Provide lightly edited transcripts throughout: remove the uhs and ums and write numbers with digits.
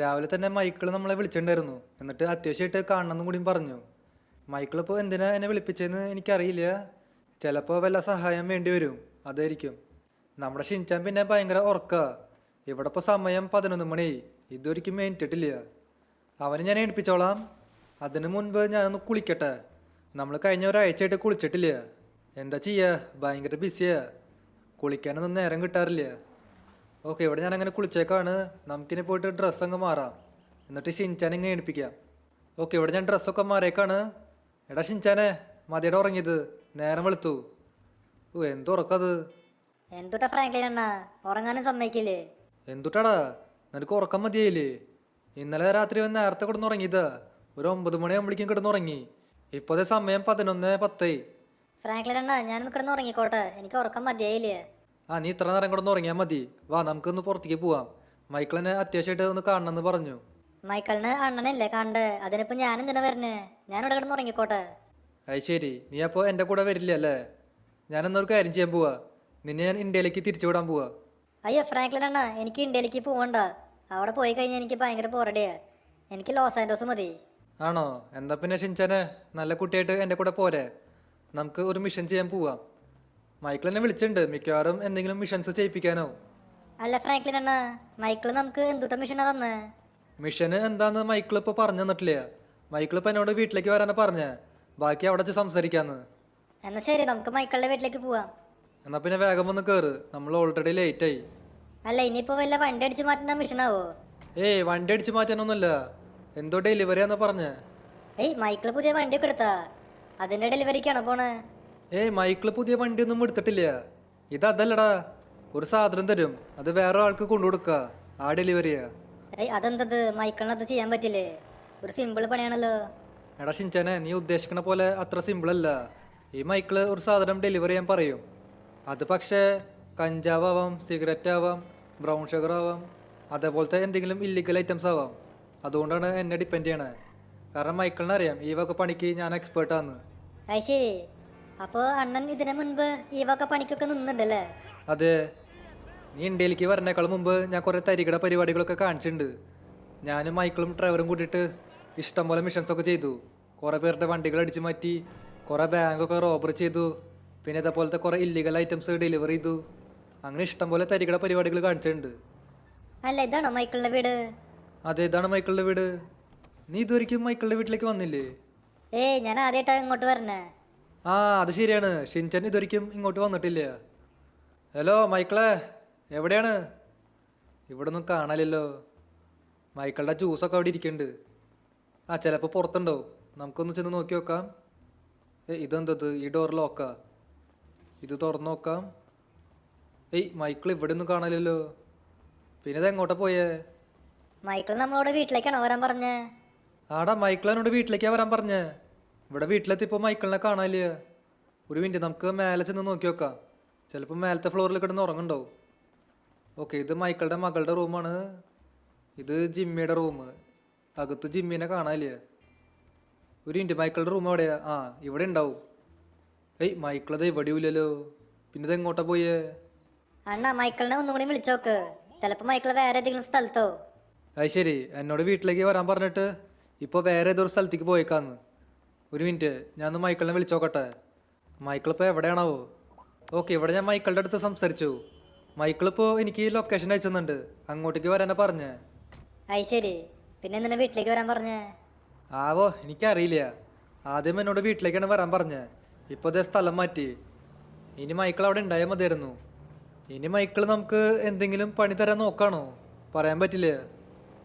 രാവിലെ തന്നെ മൈക്കിൾ നമ്മളെ വിളിച്ചിട്ടുണ്ടായിരുന്നു. എന്നിട്ട് അത്യാവശ്യമായിട്ട് കാണണമെന്നും കൂടിയും പറഞ്ഞു. മൈക്കിളിപ്പോൾ എന്തിനാ എന്നെ വിളിപ്പിച്ചതെന്ന് എനിക്കറിയില്ല. ചിലപ്പോൾ വല്ല സഹായം വേണ്ടി വരും, അതായിരിക്കും. നമ്മുടെ ഷിൻചാൻ പിന്നെ ഭയങ്കര ഉറക്കാ. ഇവിടെ ഇപ്പോൾ സമയം 11 മണി, ഇതൊരിക്കും എണീറ്റിട്ടില്ല. അവനെ ഞാൻ എണീപ്പിച്ചോളാം. അതിനു മുൻപ് ഞാനൊന്ന് കുളിക്കട്ടെ. നമ്മൾ കഴിഞ്ഞ ഒരാഴ്ചയായിട്ട് കുളിച്ചിട്ടില്ല. എന്താ ചെയ്യുക, ഭയങ്കര ബിസിയാ. കുളിക്കാനൊന്നും നേരം കിട്ടാറില്ല. ഓക്കെ, ഇവിടെ ഞാൻ അങ്ങനെ കുളിച്ചേക്കാണ്. നമുക്കിനി പോയിട്ട് ഡ്രസ്സ് അങ്ങ് മാറാം, എന്നിട്ട് ഷിൻചാൻ ഇങ്ങനെ എണിപ്പിക്കാം. ഓക്കെ, ഇവിടെ ഞാൻ ഡ്രസ്സൊക്കെ മാറിയേക്കാണ്. എടാ ഷിൻചാനെ, മതിയുടെ ഉറങ്ങിയത്, നേരം വെളുത്തു. ഓ എന്തുറക്കത്. എന്തുട്ടാ ഫ്രാങ്ക്ലിൻ അണ്ണ ഉറങ്ങാനും സമ്മതിക്കില്ലേ? എന്തുട്ടാടാ, നിനക്ക് ഉറക്കം മതിയായില്ലേ? ഇന്നലെ രാത്രി വന്ന് നേരത്തെ കിടന്നുറങ്ങിയതാ. ഒരു 9 മണിയാകുമ്പോഴേക്കും കിടന്നുറങ്ങി. ഇപ്പോഴത്തെ സമയം 11:10. ഫ്രാങ്ക്ലിൻ അണ്ണ ഞാനൊന്ന് കിടന്ന് ഉറങ്ങിക്കോട്ടെ, എനിക്ക് ഉറക്കം മതിയായില്ലേ? ആ, നീ ഇത്ര നേരം കിടന്നുറങ്ങിയാൽ മതി. വാ, നമുക്കൊന്ന് പുറത്തേക്ക് പോവാം. മൈക്കിളിനെ അത്യാവശ്യമായിട്ട് ഒന്ന് കാണണമെന്ന് പറഞ്ഞു. മൈക്കിളിന് അണ്ണനല്ലേ കണ്ട്, അതിനിപ്പോ ഞാൻ എന്തിനാ വരണേ? ഞാനിവിടെ കിടന്ന് ഉറങ്ങിക്കോട്ടെ. അത് ശരി, നീ അപ്പോൾ എൻ്റെ കൂടെ വരില്ല അല്ലേ? ഞാനെന്നൊരു കാര്യം ചെയ്യാൻ പോവാ. നിന്നെ ഞാൻ ഇന്ത്യയിലേക്ക് തിരിച്ചു വിടാൻ പോവാ. അയ്യോ ഫ്രാങ്ക്ലിൻ അണ്ണ, എനിക്ക് ഇന്ത്യയിലേക്ക് പോകണ്ട. അവിടെ പോയി കഴിഞ്ഞാൽ എനിക്ക് ഭയങ്കര ബോറടിയാ. എനിക്ക് ലോസ് ആൻഡോസ് മതി. ആണോ? എന്താ പിന്നെ ഷിൻചാനെ, നല്ല കുട്ടിയായിട്ട് എൻ്റെ കൂടെ പോരെ. നമുക്ക് ഒരു മിഷൻ ചെയ്യാൻ പോവാം. മൈക്കിൾ എന്നെ വിളിച്ചിട്ടുണ്ട്, മിക്കവാറും എന്തെങ്കിലും മിഷൻസ് ചെയ്യിപ്പിക്കാനോ. അല്ല ഫ്രാങ്ക്ലിൻ അണ്ണ, മൈക്കിള് നമുക്ക് എന്തുട്ട മിഷനാ തന്നെ? മിഷന് എന്താന്ന് മൈക്കിൾ ഇപ്പോൾ പറഞ്ഞു തന്നിട്ടില്ല. മൈക്കിൾ ഇപ്പോൾ എന്നോട് വീട്ടിലേക്ക് വരാനാ പറഞ്ഞേ. ബാക്കി അവിടെ വെച്ച് സംസാരിക്കാന്ന്. എന്നാ ശരി, നമുക്ക് മൈക്കിളുടെ വീട്ടിലേക്ക് പോവാം. എന്നാൽ പിന്നെ വേഗം വന്ന് കയറ്, നമ്മൾ ഓൾറെഡി ലേറ്റായി. അല്ല, ഇനിയിപ്പോ വല്ല വണ്ടി അടിച്ച് മാറ്റുന്ന മിഷനാവോ? ഏയ്, വണ്ടി അടിച്ച് മാറ്റാനൊന്നുമല്ല, എന്തോ ഡെലിവറിയാന്ന് പറഞ്ഞേ. ഏയ്, മൈക്കിള് പുതിയ വണ്ടിയൊക്കെ എടുത്താ? അതിന്റെ ഡെലിവറിക്കാണോ പോണേ? ഏയ്, മൈക്കിൾ പുതിയ വണ്ടിയൊന്നും എടുത്തിട്ടില്ല. ഇതല്ലടാ, ഒരു സാധനം തരും, അത് വേറെ ആൾക്ക് കൊണ്ടുകൊടുക്കുക, ആ ഡെലിവറിയാ. ഏയ്, അതെന്തത്? മൈക്കിളിന് അത് ചെയ്യാൻ പറ്റില്ലേ? ഒരു സിമ്പിൾ പണിയാണല്ലോ. എടാ ഷിൻചാനെ, നീ ഉദ്ദേശിക്കണ പോലെ അത്ര സിമ്പിളല്ല. ഈ മൈക്കിള് ഒരു സാധനം ഡെലിവറി ചെയ്യാൻ പറയും. അത് പക്ഷേ കഞ്ചാവ് ആവാം, സിഗരറ്റ് ആവാം, ബ്രൗൺ ഷുഗർ ആവാം, അതേപോലത്തെ എന്തെങ്കിലും ഇല്ലീഗൽ ഐറ്റംസ് ആവാം. അതുകൊണ്ടാണ് എന്നെ ഡിപ്പെൻഡ് ചെയ്യണേ. കാരണം മൈക്കിളിനെ അറിയാം, ഈ വക പണിക്ക് ഞാൻ എക്സ്പേർട്ടാന്ന്. അത് ശരി, അപ്പോൾ അണ്ണൻ ഇതിനു മുൻപ് ഈ വക പണിക്കൊക്കെ നിന്നുണ്ടല്ലേ? അതെ, നീ ഇന്ത്യയിലേക്ക് വരണേക്കാൾ മുമ്പ് ഞാൻ കുറേ തരികിട പരിപാടികളൊക്കെ കാണിച്ചിട്ടുണ്ട്. ഞാനും മൈക്കിളും ഡ്രൈവറും കൂട്ടിയിട്ട് ഇഷ്ടംപോലെ മിഷൻസൊക്കെ ചെയ്തു. കുറേ പേരുടെ വണ്ടികൾ അടിച്ചു മാറ്റി, കുറേ ബാങ്കൊക്കെ റോബറി ചെയ്തു, പിന്നെ ഇതേപോലത്തെ കുറേ ഇല്ലീഗൽ ഐറ്റംസ് ഡെലിവറി ചെയ്തു. അങ്ങനെ ഇഷ്ടംപോലെ തരികിട പരിപാടികൾ കാണിച്ചിട്ടുണ്ട്. അല്ല, ഇതാണോ മൈക്കിളിന്റെ വീട്? അതെ, ഇതാണ് മൈക്കിളിൻ്റെ വീട്. നീ ഇതുവരെയ്ക്കും മൈക്കിളിൻ്റെ വീട്ടിലേക്ക് വന്നില്ലേ? ഏയ്, ഞാൻ ആദ്യമായിട്ടാണ് ഇങ്ങോട്ട് വരണേ. ആ, അത് ശരിയാണ്, ഷിൻചാൻ ഇതുവരെയ്ക്കും ഇങ്ങോട്ട് വന്നിട്ടില്ല. ഹലോ മൈക്കിളെ, എവിടെയാണ്? ഇവിടെ ഒന്നും കാണാനില്ലല്ലോ. മൈക്കിളുടെ ജ്യൂസൊക്കെ അവിടെ ഇരിക്കുന്നുണ്ട്. ആ, ചിലപ്പോൾ പുറത്തുണ്ടാവും, നമുക്കൊന്ന് ചെന്ന് നോക്കി നോക്കാം. ഇതെന്തത്, ഈ ഡോർ ലോക്കാ? ഇത് തുറന്നു നോക്കാം. ഏയ്, മൈക്കിൾ ഇവിടെ ഒന്നും കാണാനില്ലല്ലോ. പിന്നെ ഇത് എങ്ങോട്ടാ പോയേ? മൈക്കിൾ നമ്മളോട് വീട്ടിലേക്കാണോ വരാൻ പറഞ്ഞേ? ആടാ, മൈക്കിൾ എന്നോട് വീട്ടിലേക്കാ വരാൻ പറഞ്ഞേ. ഇവിടെ വീട്ടിലെത്തിയപ്പോൾ മൈക്കിളിനെ കാണാനില്ല. ഒരു മിനിറ്റ്, നമുക്ക് മേലെ ചെന്ന് നോക്കി നോക്കാം. ചിലപ്പോൾ മേലത്തെ ഫ്ലോറിൽ കിടന്ന് ഉറങ്ങുന്നുണ്ടാവും. ഓക്കെ, ഇത് മൈക്കിളുടെ മകളുടെ റൂമാണ്. ഇത് ജിമ്മിയുടെ റൂം. അകത്ത് ജിമ്മിനെ കാണാനില്ല. ഒരു മിനിറ്റ്, മൈക്കിളുടെ റൂം എവിടെയാ? ആ, ഇവിടെ ഉണ്ടാവും. ഏയ്, മൈക്കിളത് ഇവിടെയില്ലല്ലോ. പിന്നെ ഇത് എങ്ങോട്ടാ പോയേ? അണ്ണ, മൈക്കിളിനെ ഒന്നും കൂടി വിളിച്ചോക്ക്, ചിലപ്പോൾ മൈക്കിൾ വേറെ ഏതെങ്കിലും സ്ഥലത്തോ. അത് ശരി, എന്നോട് വീട്ടിലേക്ക് വരാൻ പറഞ്ഞിട്ട് ഇപ്പോൾ വേറെ ഏതൊരു സ്ഥലത്തേക്ക് പോയേക്കാന്ന്. ഒരു മിനിറ്റ്, ഞാനൊന്ന് മൈക്കിളിനെ വിളിച്ചോക്കട്ടെ. മൈക്കിൾ ഇപ്പോൾ എവിടെയാണാവോ? ഓക്കെ, ഇവിടെ ഞാൻ മൈക്കിളുടെ അടുത്ത് സംസാരിച്ചു. മൈക്കിളിപ്പോൾ എനിക്ക് ലൊക്കേഷൻ അയച്ചുന്നുണ്ട്, അങ്ങോട്ടേക്ക് വരാനാ പറഞ്ഞേ. അത് ശരി, പിന്നെ എന്തിനാ വീട്ടിലേക്ക് വരാൻ പറഞ്ഞേ? ആവോ, എനിക്കറിയില്ല. ആദ്യം എന്നോട് വീട്ടിലേക്കാണ് വരാൻ പറഞ്ഞത്. ഇപ്പോൾ ഇതേ സ്ഥലം മാറ്റി. ഇനി മൈക്കിൾ അവിടെ ഉണ്ടായാൽ മതിയായിരുന്നു. ഇനി മൈക്കിൾ നമുക്ക് എന്തെങ്കിലും പണി തരാൻ നോക്കാണോ? പറയാൻ പറ്റില്ല.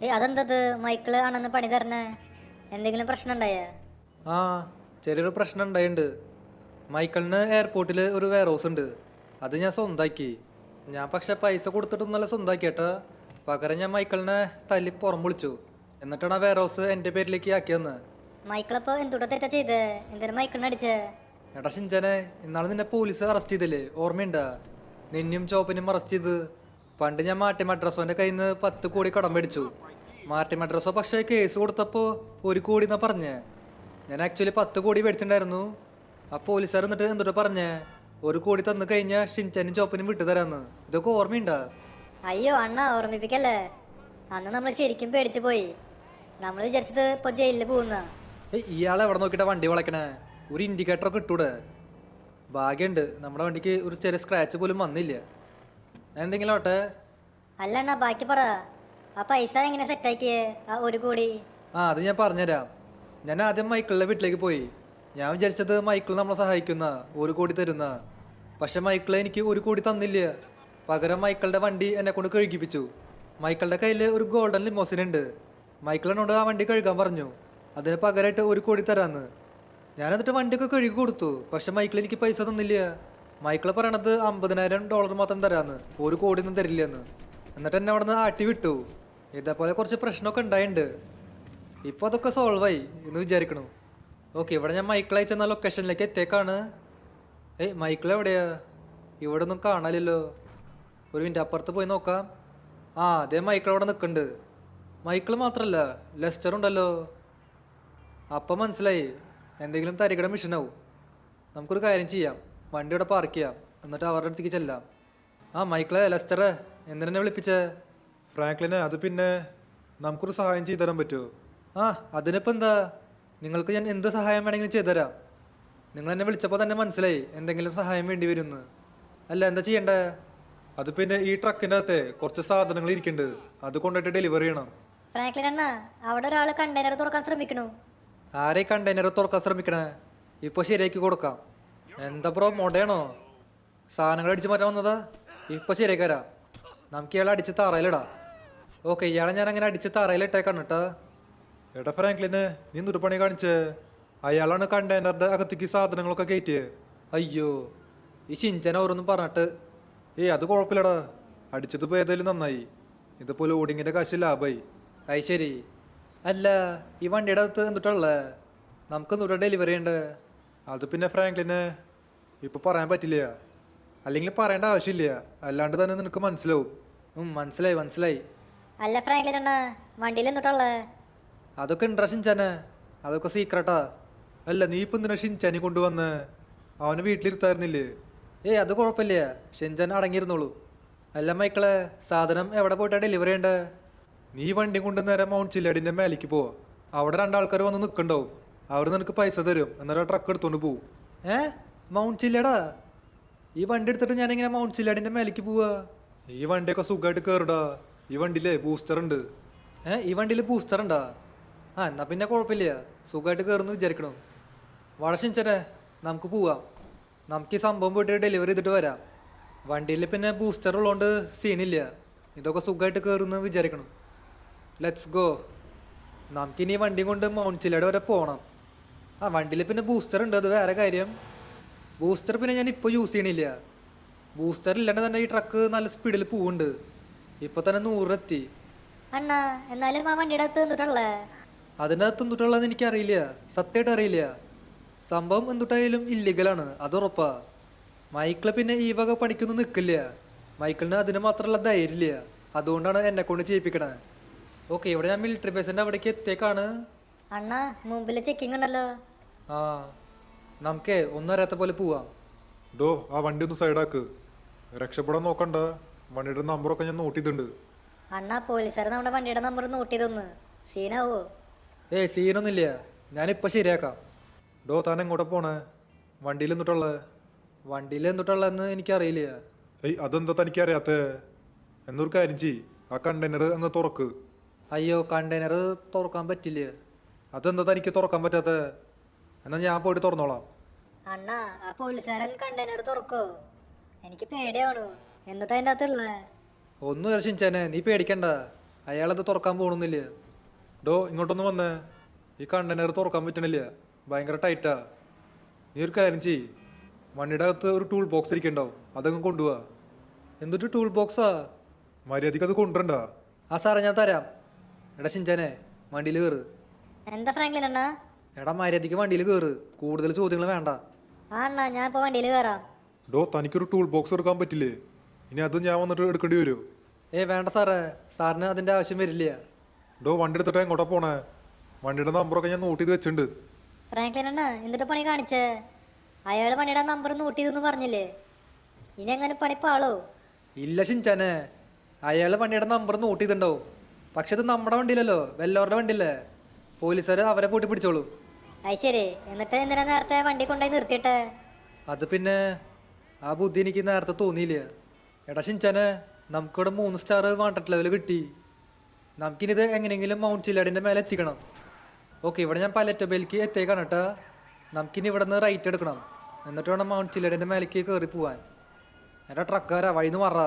ഏയ്, അതെന്തത്? മൈക്കിള് ആണെന്ന് പണി തരണേ? എന്തെങ്കിലും പ്രശ്നം ഉണ്ടായേ? ആ, ചെറിയൊരു പ്രശ്നം ഉണ്ടായിട്ടുണ്ട്. മൈക്കിളിന് എയർപോർട്ടിൽ ഒരു വെയർ ഹൗസ് ഉണ്ട്, അത് ഞാൻ സ്വന്തമാക്കി. ഞാൻ പക്ഷെ പൈസ കൊടുത്തിട്ടൊന്നല്ല സ്വന്തമാക്കിയേട്ടാ. പകരം ഞാൻ മൈക്കിളിനെ തല്ലി പുറം വിളിച്ചു, എന്നിട്ടാണ് ആ വെയർ ഹൗസ് എൻ്റെ പേരിലേക്ക് ആക്കിയെന്ന്. മൈക്കിളപ്പോ എന്തുട്ടാ തെറ്റാ ചെയ്തേ? എന്തിനാ മൈക്കിളിനെ അടിച്ചേ? എടാ ഷിൻചാനെ, ഇന്നാളെ നിന്നെ പോലീസ് അറസ്റ്റ് ചെയ്തില്ലേ, ഓർമ്മയുണ്ടാ? നിന്നെയും ചോപ്പനും അറസ്റ്റ് ചെയ്ത്. പണ്ട് ഞാൻ മാർട്ടി മദ്രാസോൻ്റെ കയ്യിൽ നിന്ന് 10 കോടി കടം മേടിച്ചു. മാർട്ടി മദ്രാസോ പക്ഷേ കേസ് കൊടുത്തപ്പോൾ 1 കോടി എന്നാ പറഞ്ഞേ. ഞാൻ ആക്ച്വലി 10 കോടി മേടിച്ചിട്ടുണ്ടായിരുന്നു. ആ പോലീസുകാർ എന്നിട്ട് എന്തുട്ടാ പറഞ്ഞേ? 1 കോടി തന്നു കഴിഞ്ഞാൽ ഷിൻചാനും ചോപ്പനും വിട്ടു തരാന്ന്. ഇതൊക്കെ ഓർമ്മയുണ്ടാ? അയ്യോ അണ്ണ, ഓർമ്മിപ്പിക്കല്ലേ. അന്ന് നമ്മൾ ശരിക്കും പേടിച്ചു പോയി. നമ്മൾ വിചാരിച്ചത് ഇപ്പൊ ജയിലിൽ പോകുന്ന. ഏയ് ഇയാൾ എവിടെ നോക്കിയിട്ടാ വണ്ടി വളയ്ക്കണേ? ഒരു ഇൻഡിക്കേറ്ററൊക്കെ ഇട്ടൂടെ? ഭാഗ്യമുണ്ട് നമ്മുടെ വണ്ടിക്ക് ഒരു ചെറിയ സ്ക്രാച്ച് പോലും വന്നില്ല. എന്തെങ്കിലും ആവട്ടെ. അല്ല അണ്ണാ, ബാക്കി പറ. ആ പൈസ എങ്ങനെ സെറ്റാക്കിയേ? ആ 1 കോടി. അത് ഞാൻ പറഞ്ഞുതരാം. ഞാൻ ആദ്യം മൈക്കിളിൻ്റെ വീട്ടിലേക്ക് പോയി. ഞാൻ വിചാരിച്ചത് മൈക്കിൾ നമ്മളെ സഹായിക്കുന്ന 1 കോടി തരുന്ന. പക്ഷെ മൈക്കിൾ എനിക്ക് 1 കോടി തന്നില്ല. പകരം മൈക്കിളുടെ വണ്ടി എന്നെ കൊണ്ട് കഴുകിപ്പിച്ചു. മൈക്കിളുടെ കയ്യിൽ ഒരു ഗോൾഡൻ ലിമോസിൻ ഉണ്ട്. മൈക്കിളിനോട് ആ വണ്ടി കഴുകാൻ പറഞ്ഞു. അതിന് പകരമായിട്ട് 1 കോടി തരാമെന്ന്. ഞാൻ എന്നിട്ട് വണ്ടിയൊക്കെ കഴുകി കൊടുത്തു. പക്ഷെ മൈക്കിൾ എനിക്ക് പൈസ തന്നില്ല. മൈക്കിൾ പറയണത് $50,000 മാത്രം തരാമെന്ന്, 1 കോടി ഒന്നും തരില്ലെന്ന്. എന്നിട്ട് എന്നെ അവിടെ നിന്ന് ആട്ടി വിട്ടു. ഇതേപോലെ കുറച്ച് പ്രശ്നമൊക്കെ ഉണ്ടായിട്ടുണ്ട്. ഇപ്പോൾ അതൊക്കെ സോൾവായി എന്ന് വിചാരിക്കണു. ഓക്കെ, ഇവിടെ ഞാൻ മൈക്കിൾ അയച്ചെന്ന ലൊക്കേഷനിലേക്ക് എത്തിയേക്കാണ്. ഏയ് മൈക്കിൾ എവിടെയാ? ഇവിടെ ഒന്നും കാണാനില്ലല്ലോ. ഒരു മിനിറ്റ് അപ്പുറത്ത് പോയി നോക്കാം. അതേ മൈക്കിൾ അവിടെ നിൽക്കുന്നുണ്ട്. മൈക്കിൾ മാത്രമല്ല, ലെസ്റ്റർ ഉണ്ടല്ലോ. അപ്പം മനസ്സിലായി, എന്തെങ്കിലും തരികട മിഷനാവും. നമുക്കൊരു കാര്യം ചെയ്യാം, വണ്ടി ഇവിടെ പാർക്ക് ചെയ്യാം, എന്നിട്ട് അവരുടെ അടുത്തേക്ക് ചെല്ലാം. മൈക്കിളെ, ലെസ്റ്ററെ, എന്തിനെന്നെ വിളിപ്പിച്ചേ? ഫ്രാങ്ക്ലിനെ, അത് പിന്നെ നമുക്കൊരു സഹായം ചെയ്തു തരാൻ പറ്റുമോ? അതിനിപ്പോൾ എന്താ? നിങ്ങൾക്ക് ഞാൻ എന്ത് സഹായം വേണമെങ്കിലും ചെയ്തുതരാം. നിങ്ങൾ എന്നെ വിളിച്ചപ്പോൾ തന്നെ മനസ്സിലായി എന്തെങ്കിലും സഹായം വേണ്ടി വരുമെന്ന്. അല്ല, എന്താ ചെയ്യണ്ടേ? അത് പിന്നെ ഈ ട്രക്കിൻ്റെ അകത്തെ കുറച്ച് സാധനങ്ങൾ ഇരിക്കുന്നുണ്ട്, അത് കൊണ്ടുപോയിട്ട് ഡെലിവറി ചെയ്യണം. ഫ്രാങ്ക്ലിൻ അണ്ണാ, അവിടെ ഒരാൾ കണ്ടെയ്നർ തുറക്കാൻ ശ്രമിക്കണു. ആരെ കണ്ടെയ്നർ തുറക്കാൻ ശ്രമിക്കണേ? ഇപ്പോൾ ശരിയാക്കി കൊടുക്കാം. എന്താ ബ്രോ, മൊടയാണോ? സാധനങ്ങൾ അടിച്ച് മാറ്റാൻ വന്നതാ? ഇപ്പോൾ ശരിയാക്കി തരാം. നമുക്ക് ഇയാളെ അടിച്ച് തറയിലിടാം. ഓക്കെ, ഇയാളെ ഞാൻ അങ്ങനെ അടിച്ച് തറയിലിട്ടേക്കാണ് കേട്ടോ. എടാ ഫ്രാങ്ക്ലിനെ, നീ എന്തൊരു പണി കാണിച്ചേ? അയാളാണ് കണ്ടെയ്നറിൻ്റെ അകത്തേക്ക് സാധനങ്ങളൊക്കെ കയറ്റിയേ. അയ്യോ, ഈ ഷിൻചാൻ ഓരോന്നും പറഞ്ഞിട്ട്. അത് കുഴപ്പമില്ലടാ, അടിച്ചതിപ്പോൾ ഏതായാലും നന്നായി. ഇതിപ്പോൾ ലോഡിങ്ങിൻ്റെ കാശ് ലാഭമായി. അത് ശരി. അല്ല, ഈ വണ്ടിയുടെ അകത്ത് എന്തുട്ടുള്ളേ? നമുക്ക് എന്തുട്ടാ ഡെലിവറി ചെയ്യണ്ടേ? അത് പിന്നെ ഫ്രാങ്ക്ലിനെ ഇപ്പോൾ പറയാൻ പറ്റില്ല, അല്ലെങ്കിൽ പറയേണ്ട ആവശ്യമില്ല, അല്ലാണ്ട് തന്നെ നിനക്ക് മനസ്സിലാവും. മനസ്സിലായി മനസ്സിലായി. അല്ല ഫ്രാങ്ക്ലിൻ അണ്ണാ, വണ്ടിയിൽ എന്തുട്ടുള്ളേ? അതൊക്കെ ഉണ്ടോ ഷിൻചാനെ? അതൊക്കെ സീക്രട്ടാ. അല്ല, നീ ഇപ്പം എന്തിനാ ഷിൻചാനി കൊണ്ടുവന്ന്? അവന് വീട്ടിലിരുത്തായിരുന്നില്ലേ? അത് കുഴപ്പമില്ല, ഷിൻചാൻ അടങ്ങിയിരുന്നോളൂ. അല്ല മൈക്കിളെ, സാധനം എവിടെ പോയിട്ടാണ് ഡെലിവറി ചെയ്യണ്ടേ? നീ വണ്ടി കൊണ്ട് നേരെ മൗണ്ട് ചില്ലാടിൻ്റെ മേലേക്ക് പോവാ. അവിടെ 2 ആൾക്കാർ വന്ന് നിൽക്കണ്ടാവും. അവർ നിനക്ക് പൈസ തരും, എന്നിട്ട് ട്രക്ക് എടുത്തോണ്ട് പോവും. മൗണ്ട് ചില്ലാടാ? ഈ വണ്ടി എടുത്തിട്ട് ഞാനിങ്ങനെ മൗണ്ട് ചില്ലാടിൻ്റെ മേലേക്ക് പോവാ? ഈ വണ്ടിയൊക്കെ സുഖമായിട്ട് കയറിടാ. ഈ വണ്ടിയിലേ ബൂസ്റ്റർ ഉണ്ട്. ഈ വണ്ടിയിൽ ബൂസ്റ്റർ ഉണ്ടാ? എന്നാ പിന്നെ കുഴപ്പമില്ല, സുഖമായിട്ട് കയറുന്നു വിചാരിക്കണു. വളശിഞ്ചനെ, നമുക്ക് പോവാം. നമുക്ക് ഈ സംഭവം പോയിട്ട് ഡെലിവറി ചെയ്തിട്ട് വരാം. വണ്ടിയിൽ പിന്നെ ബൂസ്റ്റർ ഉള്ളതുകൊണ്ട് സീനില്ല. ഇതൊക്കെ സുഖമായിട്ട് കയറുന്നു വിചാരിക്കണം. Let's go. നമുക്കിനി വണ്ടി കൊണ്ട് മൗണ്ട് ചില്ലാട് വരെ പോകണം. വണ്ടിയിൽ പിന്നെ ബൂസ്റ്റർ ഉണ്ട്, അത് വേറെ കാര്യം. ബൂസ്റ്റർ പിന്നെ ഞാൻ ഇപ്പോൾ യൂസ് ചെയ്യണില്ല. ബൂസ്റ്റർ ഇല്ലാണ്ട് തന്നെ ഈ ട്രക്ക് നല്ല സ്പീഡിൽ പോവുന്നുണ്ട്. ഇപ്പോൾ തന്നെ 100 എത്തി. അണ്ണാ, എന്നാലും ആ വണ്ടിയുടെ അകത്ത് എന്തുട്ടുള്ളേ? അതിൻ്റെ അകത്ത് എന്തുട്ടുള്ളതെന്ന് എനിക്കറിയില്ല, സത്യമായിട്ട് അറിയില്ല. സംഭവം എന്തുട്ടായാലും ഇല്ലീഗലാണ്, അത് ഉറപ്പാ. മൈക്കിള് പിന്നെ ഈ വക പണിക്കൊന്നും നിൽക്കില്ല. മൈക്കിളിന് അതിന് മാത്രമുള്ള ധൈര്യമില്ല, അതുകൊണ്ടാണ് എന്നെ കൊണ്ട് ചെയ്യിപ്പിക്കണേ. ഓക്കെ, ഇവിടെ ഞാൻ മിലിറ്ററി ബേസിൻ്റെ അവിടേക്ക് എത്തിയേക്കാണ്. അണ്ണാ, മുമ്പിൽ ചെക്കിംഗ് ഉണ്ടല്ലോ. നമുക്കേ ഒന്നറിയാത്ത പോലെ പോവാം. ഡോ, ആ വണ്ടി ഒന്ന് സൈഡാക്ക്. രക്ഷപ്പെടാൻ നോക്കണ്ട, വണ്ടിയുടെ നമ്പറൊക്കെ ഞാൻ നോട്ട് ചെയ്തിട്ടുണ്ട്. അണ്ണാ, പോലീസുകാർ നമ്മുടെ വണ്ടിയുടെ നമ്പർ നോട്ട് ചെയ്തൊന്ന്. സീനാവോ? സീനൊന്നുമില്ല, ഞാനിപ്പോൾ ശരിയാക്കാം. ഡോ, താൻ എങ്ങോട്ടാ പോണേ? വണ്ടിയിൽ എന്നിട്ടുള്ളത്? വണ്ടിയിൽ എന്തുട്ടുള്ളതെന്ന് എനിക്കറിയില്ല. അതെന്താ തനിക്ക് അറിയാത്തേ? എന്നൊരു കാര്യം ചെയ്യ്, ആ കണ്ടെയ്നർ അങ്ങ് തുറക്ക്. അയ്യോ, കണ്ടെയ്നർ തുറക്കാൻ പറ്റില്ല. അതെന്താ തനിക്ക് തുറക്കാൻ പറ്റാത്തേ? എന്നാൽ ഞാൻ പോയിട്ട് തുറന്നോളാം. അണ്ണാ, ആ പോലീസുകാരൻ കണ്ടെയ്നർ തുറക്കോ? എനിക്ക് പേടിയാവണു. എന്നിട്ട് അതിൻ്റെ അകത്തുള്ള ഒന്നും രക്ഷിച്ചാനെ, നീ പേടിക്കണ്ട. അയാളത് തുറക്കാൻ പോകണമെന്നില്ല. ഡോ, ഇങ്ങോട്ടൊന്ന് വന്നേ. ഈ കണ്ടെയ്നർ തുറക്കാൻ പറ്റണില്ല, ഭയങ്കര ടൈറ്റാ. നീ ഒരു കാര്യം ചെയ്യ്, വണ്ടിയുടെ അകത്ത് ഒരു ടൂൾ ബോക്സ് ഇരിക്കണ്ടാവും, അതങ്ങ് കൊണ്ടുപോവാ. എന്തൊരു ടൂൾ ബോക്സാ? മര്യാദയ്ക്ക് അത് കൊണ്ടുവരണ്ട. സാറേ, ഞാൻ തരാം. എടാ ഷിൻചാനെ, വണ്ടിയിൽ കയറ്. എന്താ ഫ്രാങ്ക്ലിൻ അണ്ണാ? എടാ മര്യാദയ്ക്ക് വണ്ടിയിൽ കയറ്, കൂടുതൽ ചോദ്യങ്ങൾ വേണ്ട. അണ്ണാ, ഞാൻ ഇപ്പോൾ വണ്ടിയിൽ കയറാം. ഡോ, തനിക്കൊരു ടൂൾ ബോക്സ് എടുക്കാൻ പറ്റില്ലേ? ഇനി അത് ഞാൻ വന്നിട്ട് എടുക്കേണ്ടി വരുമോ? വേണ്ട സാറേ, സാറിന് അതിൻ്റെ ആവശ്യം വരില്ല. ഡോ, വണ്ടി എടുത്തിട്ട് എങ്ങോട്ടാ പോണേ? വണ്ടിയുടെ നമ്പറൊക്കെ ഞാൻ നോട്ട് ചെയ്ത് വെച്ചിട്ടുണ്ട്. ഫ്രാങ്ക്ലിൻ അണ്ണാ, എന്നിട്ട് പണി കാണിച്ചേ? അയാൾ പണിയുടെ നമ്പർ നോട്ട് ചെയ്തെന്ന് പറഞ്ഞില്ലേ? ഇനി എങ്ങനെ പണിപ്പാളോ? ഇല്ല ഷിൻചാനെ, അയാൾ വണ്ടിയുടെ നമ്പർ നോട്ട് ചെയ്തിട്ടുണ്ടാവും. പക്ഷെ ഇത് നമ്മുടെ വണ്ടിയിലല്ലോ, വെല്ലവരുടെ വണ്ടിയില്ലേ. പോലീസുകാർ അവരെ പൂട്ടി പിടിച്ചോളും. അത് ശരി, എന്നിട്ട് എന്തിനാ നേരത്തെ വണ്ടി കൊണ്ടുപോയി നിർത്തിയിട്ടെ? അത് പിന്നെ ആ ബുദ്ധി എനിക്ക് നേരത്തെ തോന്നിയില്ല. എടാ ഷിൻചാനെ, നമുക്കിവിടെ 3 സ്റ്റാർ വാണ്ടഡ് ലെവൽ കിട്ടി. നമുക്കിനിത് എങ്ങനെയെങ്കിലും മൗണ്ട് ചില്ലാടിൻ്റെ മേലെ എത്തിക്കണം. ഓക്കെ, ഇവിടെ ഞാൻ പലറ്റബേലേക്ക് എത്തിയേക്കാണ് കേട്ടാ. നമുക്കിനി ഇവിടെ നിന്ന് റൈറ്റ് എടുക്കണം, എന്നിട്ട് വേണം മൗണ്ട് ചില്ലാടിൻ്റെ മേലേക്ക് കയറി പോവാൻ. എൻ്റെ ട്രക്കാരാ വഴിന്ന് മാറ,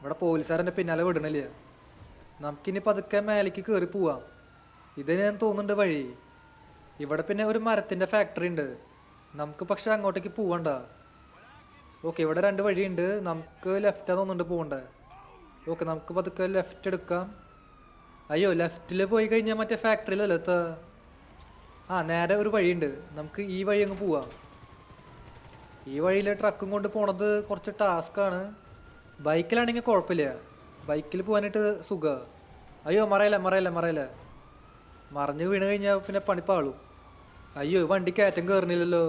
ഇവിടെ പോലീസുകാരെൻ്റെ പിന്നാലെ വിടണില്ല. നമുക്കിനി പതുക്കെ മേലേക്ക് കയറി പോവാം. ഇത് ഞാൻ തോന്നുന്നുണ്ട് വഴി. ഇവിടെ പിന്നെ ഒരു മരത്തിൻ്റെ ഫാക്ടറി ഉണ്ട്, നമുക്ക് പക്ഷെ അങ്ങോട്ടേക്ക് പോവണ്ട. ഓക്കെ, ഇവിടെ 2 വഴിയുണ്ട്, നമുക്ക് ലെഫ്റ്റാന്ന് തോന്നുന്നുണ്ട് പോകണ്ടേ. ഓക്കെ, നമുക്ക് പതുക്കെ ലെഫ്റ്റ് എടുക്കാം. അയ്യോ, ലെഫ്റ്റിൽ പോയി കഴിഞ്ഞാൽ മറ്റേ ഫാക്ടറിയിലല്ലേ എത്താ. ആ, നേരെ ഒരു വഴിയുണ്ട്, നമുക്ക് ഈ വഴി അങ്ങ് പോവാം. ഈ വഴിയിൽ ട്രക്കും കൊണ്ട് പോണത് കുറച്ച് ടാസ്ക്കാണ്. ബൈക്കിലാണെങ്കിൽ കുഴപ്പമില്ല, ബൈക്കിൽ പോകാനായിട്ട് സുഖമാണ്. അയ്യോ, മറയില്ല മറിഞ്ഞ് വീണ് കഴിഞ്ഞാൽ പിന്നെ പണിപ്പാളും. അയ്യോ, വണ്ടി കയറ്റം കയറണില്ലല്ലോ.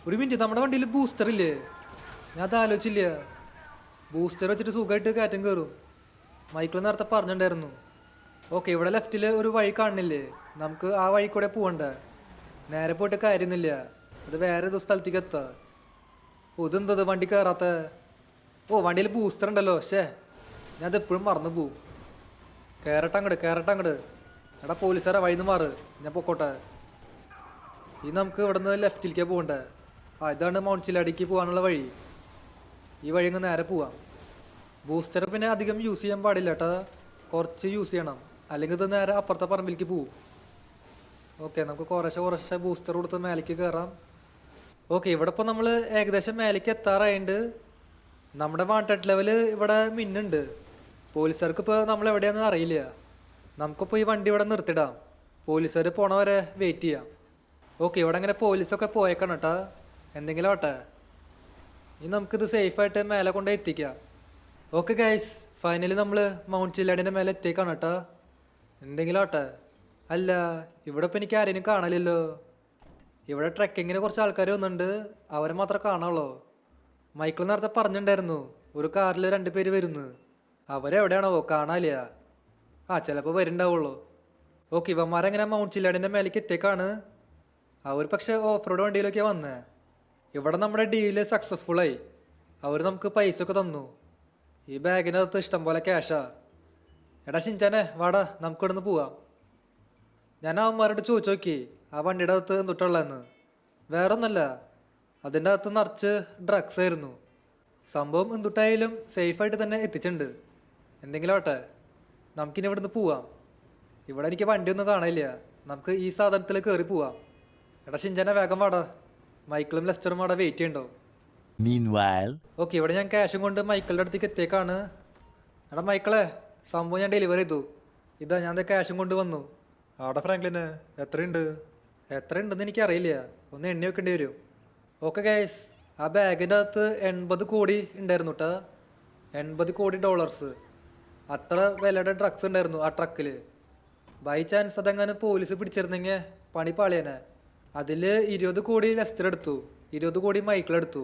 ഒരു മിനിറ്റ്, നമ്മുടെ വണ്ടിയിൽ ബൂസ്റ്റർ ഇല്ലേ? ഞാൻ അത് ആലോചിച്ചില്ല. ബൂസ്റ്റർ വെച്ചിട്ട് സുഖമായിട്ട് കയറ്റം കയറും. മൈക്കിൾ നേരത്തെ പറഞ്ഞിട്ടുണ്ടായിരുന്നു. ഓക്കെ, ഇവിടെ ലെഫ്റ്റിൽ ഒരു വഴി കാണുന്നില്ലേ, നമുക്ക് ആ വഴി കൂടെ പോകണ്ട. നേരെ പോയിട്ട് കാര്യമൊന്നുമില്ല, അത് വേറെ ഏതോ സ്ഥലത്തേക്ക് എത്താം. ഓ, ഇതെന്തത് വണ്ടി കയറാത്ത? ഓ, വണ്ടിയിൽ ബൂസ്റ്റർ ഉണ്ടല്ലോ. ഞാൻ അത് എപ്പോഴും മറന്നു പോവും. കയറട്ടങ്ങട്. എടാ പോലീസുകാരെ വഴിന്ന് മാറ്, ഞാൻ പൊക്കോട്ടെ. ഇത് നമുക്ക് ഇവിടെ നിന്ന് ലെഫ്റ്റിലേക്കാണ് പോകണ്ടേ. ഇതാണ് മൗണ്ട് ചില്ലാടിക്ക് പോകാനുള്ള വഴി. ഈ വഴി അങ്ങ് നേരെ പോവാം. ബൂസ്റ്റർ പിന്നെ അധികം യൂസ് ചെയ്യാൻ പാടില്ല കേട്ടാ, കുറച്ച് യൂസ് ചെയ്യണം, അല്ലെങ്കിൽ ഇത് നേരെ അപ്പുറത്തെ പറമ്പിലേക്ക് പോവും. ഓക്കെ, നമുക്ക് കുറേശ്ശെ ബൂസ്റ്റർ കൊടുത്ത് മേലേക്ക് കയറാം. ഓക്കെ, ഇവിടെ ഇപ്പോൾ നമ്മൾ ഏകദേശം മേലേക്ക് എത്താറായിട്ടുണ്ട്. നമ്മുടെ വാണ്ടഡ് ലെവൽ ഇവിടെ മിന്നുണ്ട്. പോലീസുകാർക്ക് ഇപ്പോൾ നമ്മൾ എവിടെയാണെന്ന് അറിയില്ല. നമുക്കിപ്പോൾ ഈ വണ്ടി ഇവിടെ നിർത്തിടാം, പോലീസുകാർ പോണവരെ വെയിറ്റ് ചെയ്യാം. ഓക്കെ, ഇവിടെ അങ്ങനെ പോലീസൊക്കെ പോയേക്കണം കേട്ടാ. എന്തെങ്കിലും ആട്ടെ, ഇനി നമുക്കിത് സേഫായിട്ട് മേലെ കൊണ്ടുപോയി എത്തിക്കാം. ഓക്കെ ഗൈസ്, ഫൈനലി നമ്മൾ മൗണ്ട് ചില്ലാടിൻ്റെ മേലെ എത്തിയേക്കാണ് കേട്ടാ. എന്തെങ്കിലും ആട്ടെ. അല്ല, ഇവിടെ ഇപ്പം എനിക്ക് ആരെയും കാണലില്ലോ. ഇവിടെ ട്രെക്കിങ്ങിന് കുറച്ച് ആൾക്കാർ വന്നിട്ടുണ്ട്, അവരെ മാത്രമേ കാണാനുള്ളൂ. മൈക്കിൾ നേരത്തെ പറഞ്ഞിട്ടുണ്ടായിരുന്നു ഒരു കാറിൽ 2 പേര് വരുന്നു. അവരെവിടെയാണോ കാണാനില്ല. ചിലപ്പോൾ വരുന്നുണ്ടാവുള്ളൂ. ഓക്കെ, ഇവന്മാരെങ്ങനെ മൗണ്ട് ചില്ലാടിൻ്റെ മേലേക്ക് എത്തിയേക്കാണ്. അവർ പക്ഷേ ഓഫ് റോഡ് വണ്ടിയിലൊക്കെയാണ് വന്നേ. ഇവിടെ നമ്മുടെ ഡീല് സക്സസ്ഫുള്ളായി. അവർ നമുക്ക് പൈസ ഒക്കെ തന്നു. ഈ ബാഗിനകത്ത് ഇഷ്ടം പോലെ ക്യാഷാ. എടാ ഷിൻചാനെ, വാടാ, നമുക്ക് ഇവിടുന്ന് പോവാം. ഞാൻ അവന്മാരോട് ചോദിച്ചു നോക്കി ആ വണ്ടിയുടെ അകത്ത് എന്തുട്ടുള്ളതെന്ന്. വേറൊന്നല്ല, അതിൻ്റെ അകത്ത് നിറച്ച് ഡ്രഗ്സ് ആയിരുന്നു. സംഭവം എന്തുട്ടായാലും സേഫായിട്ട് തന്നെ എത്തിച്ചിട്ടുണ്ട്. എന്തെങ്കിലും ആട്ടെ, നമുക്കിനി ഇവിടുന്ന് പോവാം. ഇവിടെ എനിക്ക് വണ്ടിയൊന്നും കാണില്ല, നമുക്ക് ഈ സാധനത്തിൽ കയറി പോവാം. എടാ ഷിൻചാനെ, വേഗം വാടാ, മൈക്കിളും ലെസ്റ്ററും അവിടെ വെയിറ്റ് ചെയ്യണ്ടോ. ഓക്കെ, ഇവിടെ ഞാൻ ക്യാഷും കൊണ്ട് മൈക്കിളിൻ്റെ അടുത്തേക്ക് എത്തിയേക്കാണ്. എടാ മൈക്കിളെ, സംഭവം ഞാൻ ഡെലിവറി ചെയ്തു. ഇതാ ഞാൻ ക്യാഷും കൊണ്ട് വന്നു. ആടെ ഫ്രാങ്ക്ലിന് എത്രയുണ്ട്? എത്രയുണ്ടെന്ന് എനിക്കറിയില്ല, ഒന്ന് എണ്ണി വെക്കേണ്ടി വരും. ഓക്കെ ഗൈസ്, ആ ബാഗിൻ്റെ അകത്ത് 80 കോടി ഉണ്ടായിരുന്നു കേട്ടോ. 80 കോടി ഡോളേഴ്സ്. അത്ര വിലയുടെ ഡ്രഗ്സ് ഉണ്ടായിരുന്നു ആ ട്രക്കിൽ. ബൈ ചാൻസ് അതെങ്ങനെ പോലീസ് പിടിച്ചിരുന്നെങ്കിൽ പണി പാളിയനെ. അതിൽ 20 കോടി ലെസ്റ്റർ എടുത്തു, 20 കോടി മൈക്കിൾ എടുത്തു,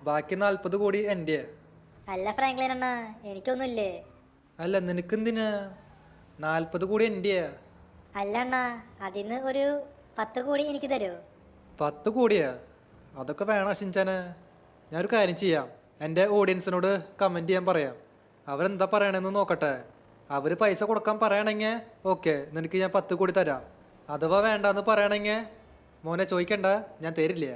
ബാക്കി 40 കോടി എൻ്റെ. അല്ല ഫ്രാങ്ക്ലിൻ അണ്ണാ, എനിക്കൊന്നുമില്ലേ? അല്ല, നിനക്കെന്തിനാ? 40 കോടി എൻ്റെയാ. അല്ല അണ്ണാ, അതിന്ന് ഒരു 10 കോടി എനിക്ക് തരുമോ? 10 കോടിയാ? അതൊക്കെ വേണം ഷിൻചാനെ. ഞാനൊരു കാര്യം ചെയ്യാം, എൻ്റെ ഓഡിയൻസിനോട് കമൻറ്റ് ചെയ്യാൻ പറയാം. അവരെന്താ പറയണമെന്ന് നോക്കട്ടെ. അവർ പൈസ കൊടുക്കാൻ പറയണമെങ്കിൽ ഓക്കെ, നിനക്ക് ഞാൻ 10 കോടി തരാം. അഥവാ വേണ്ടാന്ന് പറയണമെങ്കിൽ മോനെ ചോദിക്കണ്ട, ഞാൻ തരില്ല.